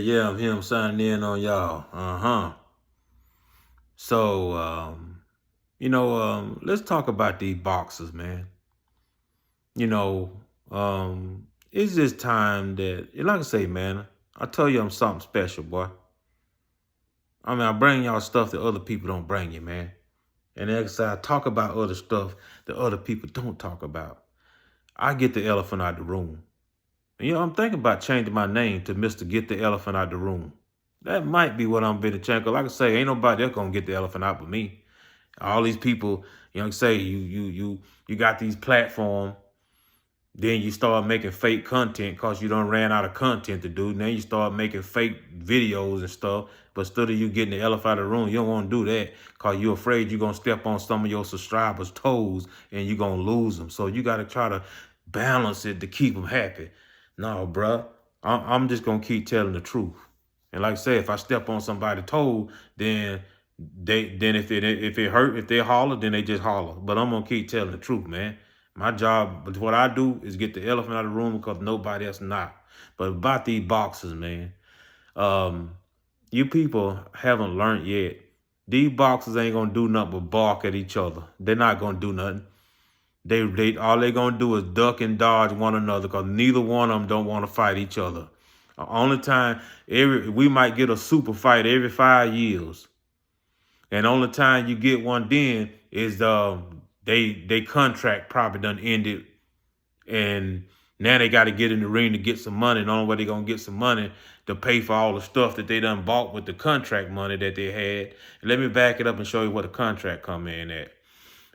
Yeah, I'm him signing in on y'all. So, let's talk about these boxers, man. You know, it's just time that, like I say, man, I tell you I'm something special, boy. I mean, I bring y'all stuff that other people don't bring you, man. And as I talk about other stuff that other people don't talk about, I get the elephant out the room. I'm thinking about changing my name to Mr. Get the Elephant Out the Room. That might be what I'm going to change. 'Cause like I say, ain't nobody else gonna get the elephant out but me. All these people, say you got these platforms, then you start making fake content because you done ran out of content to do. Then you start making fake videos and stuff. But instead of you getting the elephant out of the room, you don't want to do that because you're afraid you're going to step on some of your subscribers' toes and you're going to lose them. So you got to try to balance it to keep them happy. No, bruh, I'm just going to keep telling the truth. And like I said, if I step on somebody's toe, then if they holler, then they just holler. But I'm gonna keep telling the truth, man. My job, but what I do is get the elephant out of the room because nobody else not. But about these boxers, man, um, you people haven't learned yet. These boxers ain't gonna do nothing but bark at each other. They're not gonna do nothing. They all they gonna do is duck and dodge one another because neither one of them don't want to fight each other. Only time we might get a super fight every 5 years. And only time you get one then is they contract probably done ended, and now they got to get in the ring to get some money. And the only way they gonna get some money to pay for all the stuff that they done bought with the contract money that they had. And let me back it up and show you what the contract come in at.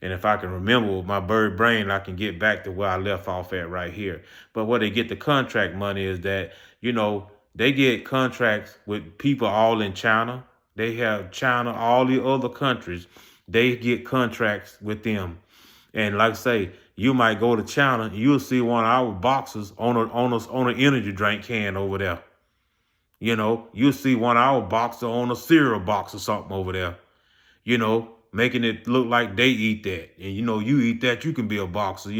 And if I can remember with my bird brain, I can get back to where I left off at right here. But where they get the contract money is that, they get contracts with people all in China. They have China, all the other countries. They get contracts with them. And like I say, you might go to China and you'll see one of our boxers on an energy drink can over there. You'll see one of our boxers on a cereal box or something over there. Making it look like they eat that. And you eat that, you can be a boxer,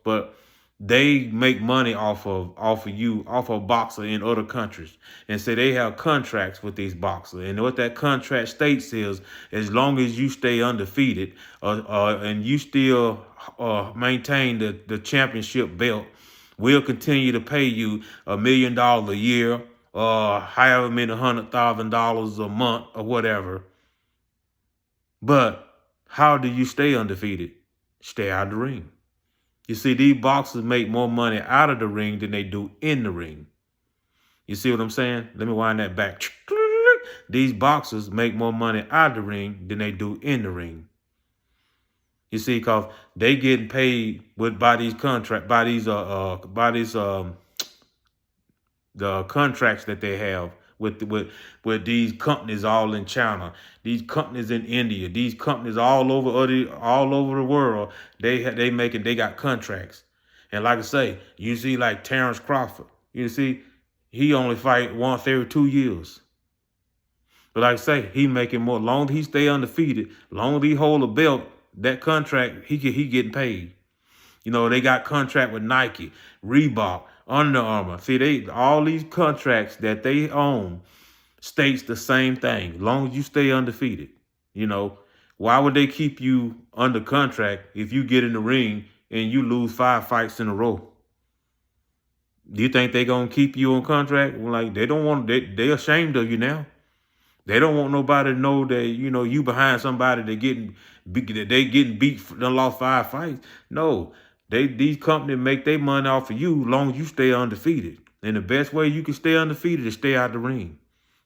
but they make money off of a boxer in other countries. And so they have contracts with these boxers. And what that contract states is, as long as you stay undefeated, and you still maintain the championship belt, we'll continue to pay you $1 million a year, or however many $100,000 a month or whatever. But how do you stay undefeated? Stay out of the ring. You see, these boxers make more money out of the ring than they do in the ring. You see what I'm saying? Let me wind that back. These boxers make more money out of the ring than they do in the ring. You see, because they getting paid by these contracts, the contracts that they have with these companies all in China, these companies in India, these companies all over the world. They got contracts. And like I say, you see like Terrence Crawford, you see, he only fight once every 2 years. But like I say, he making more. Long as he stay undefeated, long as he hold a belt, that contract, he getting paid. They got contract with Nike, Reebok, Under Armour. See, all these contracts that they own states the same thing. Long as you stay undefeated. Why would they keep you under contract if you get in the ring and you lose 5 fights in a row? Do you think they gonna keep you on contract? Well, like, they don't want. They ashamed of you now. They don't want nobody to know that you behind somebody that they getting beat, done lost 5 fights. No. These companies make their money off of you as long as you stay undefeated. And the best way you can stay undefeated is stay out the ring.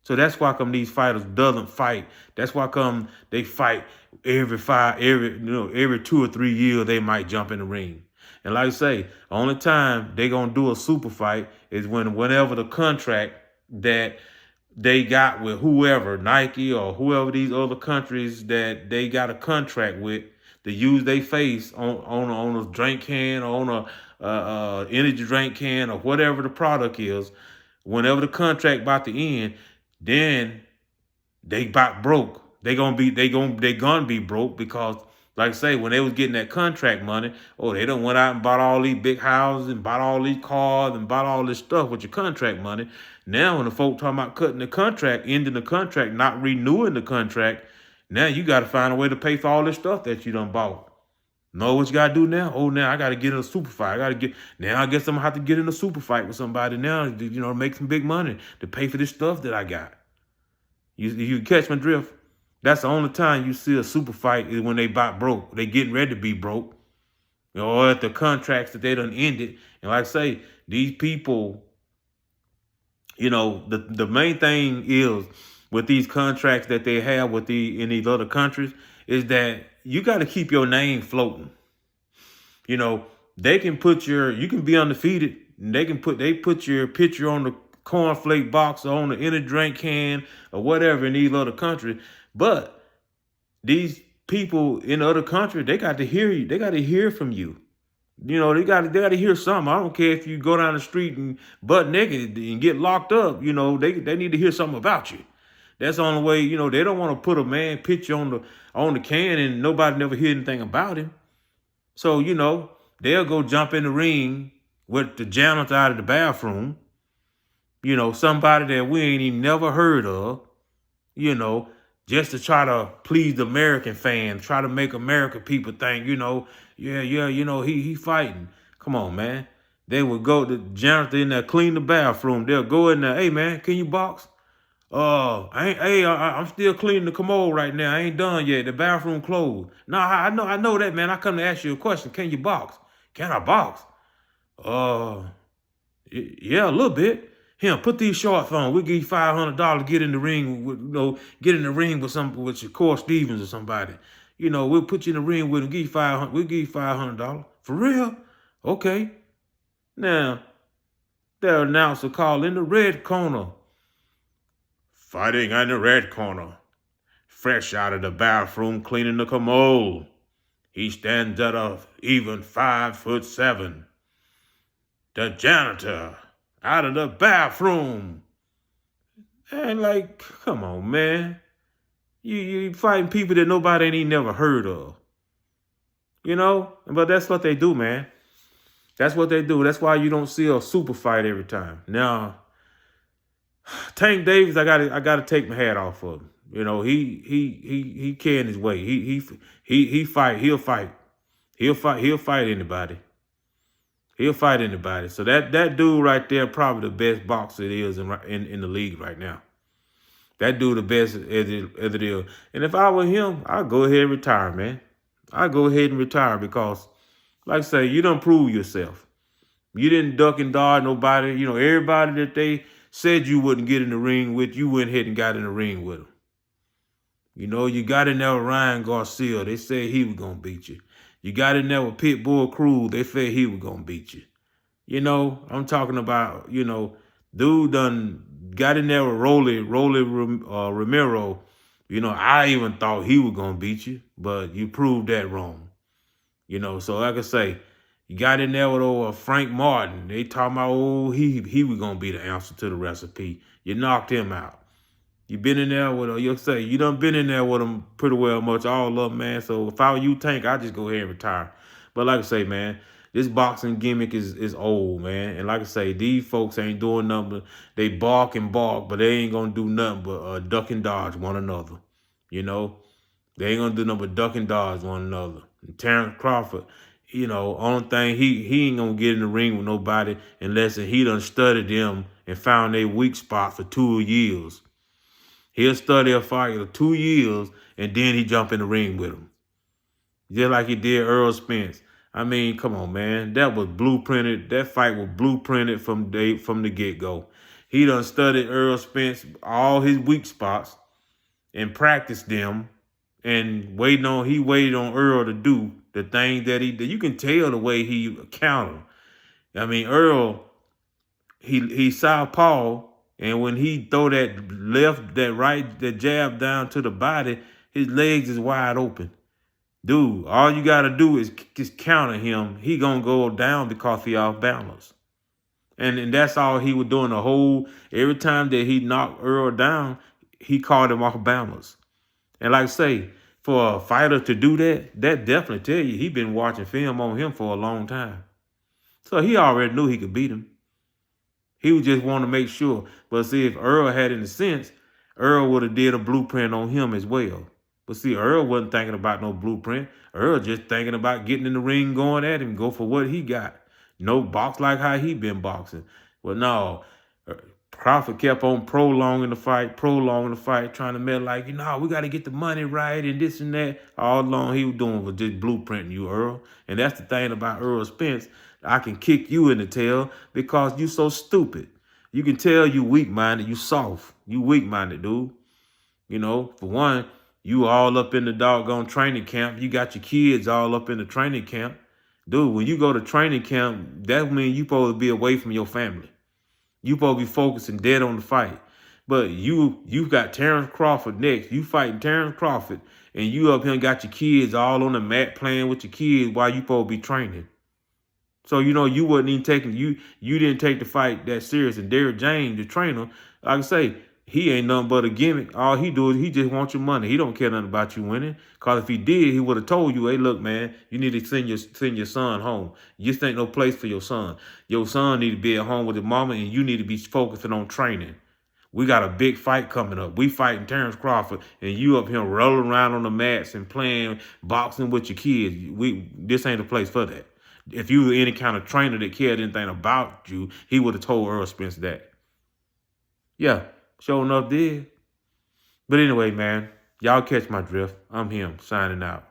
So that's why come these fighters doesn't fight. That's why come they fight every 2 or 3 years they might jump in the ring. And like I say, only time they gonna do a super fight is whenever the contract that they got with whoever, Nike or whoever these other countries that they got a contract with, to use their face on a drink can or on a energy drink can or whatever the product is. Whenever the contract about to end, then they about broke. They gonna be broke because Like I say, when they was getting that contract money, oh, they done went out and bought all these big houses and bought all these cars and bought all this stuff with your contract money. Now when the folk talking about cutting the contract, ending the contract, not renewing the contract, now you got to find a way to pay for all this stuff that you done bought. Know what you got to do now? Oh, now I got to get in a super fight. Now I guess I'm going to have to get in a super fight with somebody now, you know, make some big money to pay for this stuff that I got. You catch my drift? That's the only time you see a super fight is when they about broke. They getting ready to be broke. You know, or at the contracts that they done ended. And like I say, these people, you know, the main thing is with these contracts that they have with in these other countries is that you got to keep your name floating. You know, they can put you can be undefeated. And they put your picture on the cornflake box or on the energy drink can or whatever in these other countries. But these people in other countries, they got to hear you. They got to hear from you. You know, they got to hear something. I don't care if you go down the street and butt naked and get locked up. You know, they need to hear something about you. That's the only way. You know, they don't want to put a man picture on the can and nobody never hear anything about him. So, you know, they'll go jump in the ring with the janitor out of the bathroom. You know, somebody that we ain't even never heard of. You know, just to try to please the American fans, try to make American people think, you know, yeah, you know, he fighting. Come on, man. They would go, the janitor in there clean the bathroom. They'll go in there, hey, man, can you box? I'm still cleaning the commode right now. I ain't done yet. The bathroom closed. No, I know that, man. I come to ask you a question. Can you box? Can I box? Yeah, a little bit. Here, put these shorts on. We'll give you $500 to get in the ring with, get in the ring with your Core Stevens or somebody. You know, we'll put you in the ring with him, give you $500. We'll give you $500. For real? Okay. Now, the announcer called in the red corner. Fighting in the red corner. Fresh out of the bathroom cleaning the commode. He stands at a even 5'7". The janitor. Out of the bathroom. And like, come on, man. You fighting people that nobody ain't never heard of. You know? But that's what they do, man. That's what they do. That's why you don't see a super fight every time. Now, Tank Davis, I gotta take my hat off of him. You know, he carrying his weight. He fight. He'll fight. He'll fight anybody. He'll fight anybody. So that dude right there, probably the best boxer it is in the league right now. That dude the best as it is. And if I were him, I'd go ahead and retire, man. I'd go ahead and retire because, like I say, you done prove yourself. You didn't duck and dodge nobody. You know, everybody that they said you wouldn't get in the ring with, you went ahead and got in the ring with them. You know, you got in there with Ryan Garcia. They said he was going to beat you. You got in there with Pitbull Cruz. They said he was going to beat you. You know, I'm talking about, you know, dude done got in there with Rolly Romero. You know, I even thought he was going to beat you, but you proved that wrong. You know, so like I say, you got in there with Frank Martin. They talking about, he was going to be the answer to the recipe. You knocked him out. You been in there with, you done been in there with them pretty well much, all of them, man. So if I were you, Tank, I'd just go ahead and retire. But like I say, man, this boxing gimmick is old, man. And like I say, these folks ain't doing nothing. They bark and bark, but they ain't going to do nothing but duck and dodge one another. You know, they ain't going to do nothing but duck and dodge one another. And Terrence Crawford, you know, only thing, he ain't going to get in the ring with nobody unless he done studied them and found their weak spot for 2 years. He'll study a fight for 2 years, and then he jump in the ring with him. Just like he did Earl Spence. I mean, come on, man. That was blueprinted. That fight was blueprinted from the get-go. He done studied Earl Spence, all his weak spots, and practiced them, and he waited on Earl to do the thing that he did. You can tell the way he countered. I mean, Earl, he southpaw. And when he throw that left, that right, that jab down to the body, his legs is wide open. Dude, all you got to do is just counter him. He going to go down because he off balance. And that's all he was doing every time that he knocked Earl down, he caught him off balance. And like I say, For a fighter to do that, that definitely tell you he been watching film on him for a long time. So he already knew he could beat him. He would just want to make sure. But see, if Earl had any sense, Earl would have did a blueprint on him as well. But see, Earl wasn't thinking about no blueprint. Earl just thinking about getting in the ring, going at him, go for what he got. No box like how he been boxing. But no, Crawford kept on prolonging the fight, trying to make like, we got to get the money right and this and that. All along he was doing was just blueprinting you, Earl. And that's the thing about Earl Spence. I can kick you in the tail because you so stupid. You can tell you weak-minded, you soft. You weak-minded, dude. For one, you all up in the doggone training camp. You got your kids all up in the training camp. Dude, when you go to training camp, that means you supposed to be away from your family. You supposed to be focusing dead on the fight. But you got Terrence Crawford next. You fighting Terrence Crawford, and you up here and got your kids all on the mat playing with your kids while you supposed to be training. So, you wasn't even taking, you didn't take the fight that serious. And Derrick James, the trainer, like I say, he ain't nothing but a gimmick. All he do is he just wants your money. He don't care nothing about you winning. Because if he did, he would have told you, hey, look, man, you need to send your son home. You just ain't no place for your son. Your son need to be at home with his mama, and you need to be focusing on training. We got a big fight coming up. We fighting Terrence Crawford, and you up here rolling around on the mats and playing boxing with your kids. This ain't the place for that. If you were any kind of trainer that cared anything about you, he would have told Earl Spence that. Yeah, sure enough did. But anyway, man, y'all catch my drift. I'm him, signing out.